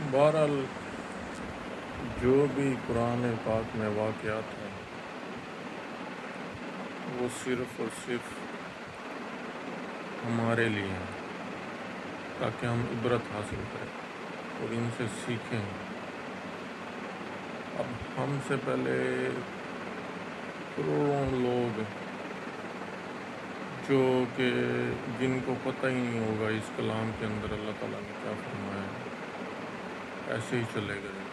بہرحال جو بھی قرآن پاک میں واقعات ہیں وہ صرف اور صرف ہمارے لیے ہیں، تاکہ ہم عبرت حاصل کریں اور ان سے سیکھیں۔ اب ہم سے پہلے کروڑوں لوگ جو کہ جن کو پتہ ہی نہیں ہوگا اس کلام کے اندر اللہ تعالیٰ نے کیا فرمایا ہے، ایسے ہی چلے گئے۔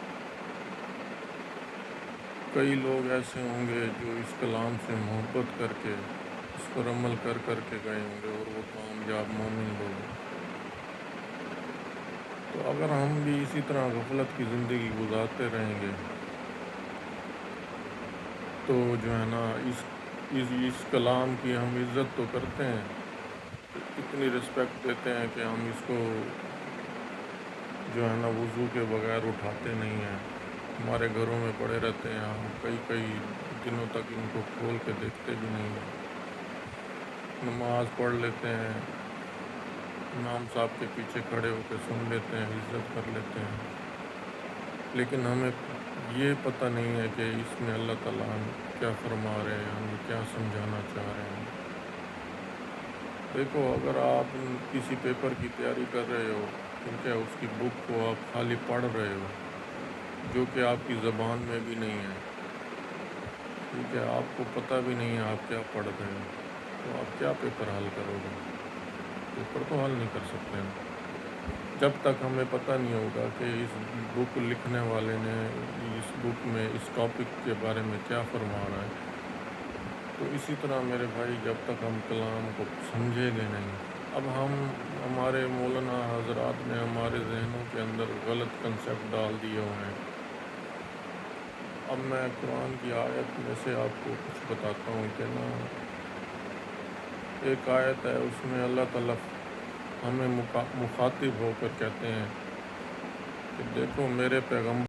کئی لوگ ایسے ہوں گے جو اس کلام سے محبت کر کے اس پر عمل کر کے گئے ہوں گے اور وہ کامیاب مومن لوگ ہیں۔ تو اگر ہم بھی اسی طرح غفلت کی زندگی گزارتے رہیں گے تو جو ہے نا اس کلام کی ہم عزت تو کرتے ہیں، اتنی رسپیکٹ دیتے ہیں کہ ہم اس کو جو ہے نا وضو کے بغیر اٹھاتے نہیں ہیں، ہمارے گھروں میں پڑے رہتے ہیں، ہم کئی دنوں تک ان کو کھول کے دیکھتے بھی نہیں ہیں، نماز پڑھ لیتے ہیں، امام صاحب کے پیچھے کھڑے ہو کے سن لیتے ہیں، عزت کر لیتے ہیں، لیکن ہمیں یہ پتہ نہیں ہے کہ اس میں اللہ تعالیٰ کیا فرما رہے ہیں، ہمیں کیا سمجھانا چاہ رہے ہیں۔ دیکھو، اگر آپ کسی پیپر کی تیاری کر رہے ہو، ٹھیک ہے، اس کی بک کو آپ خالی پڑھ رہے ہو جو کہ آپ کی زبان میں بھی نہیں ہے، ٹھیک ہے، آپ کو پتہ بھی نہیں ہے آپ کیا پڑھ رہے ہو، تو آپ کیا پیپر حل کرو گے؟ پیپر تو حل نہیں کر سکتے ہم جب تک ہمیں پتہ نہیں ہوگا کہ اس بک لکھنے والے نے اس بک میں اس ٹاپک کے بارے میں کیا فرما رہا ہے۔ تو اسی طرح میرے بھائی، جب تک ہم کلام کو سمجھیں گے نہیں، اب ہمارے مولانا حضرات نے ہمارے ذہنوں کے اندر غلط کنسیپٹ ڈال دیے ہوئے ہیں۔ اب میں قرآن کی آیت میں سے آپ کو کچھ بتاتا ہوں کہ نا، ایک آیت ہے، اس میں اللہ تعالیٰ ہمیں مخاطب ہو کر کہتے ہیں کہ دیکھو میرے پیغمبر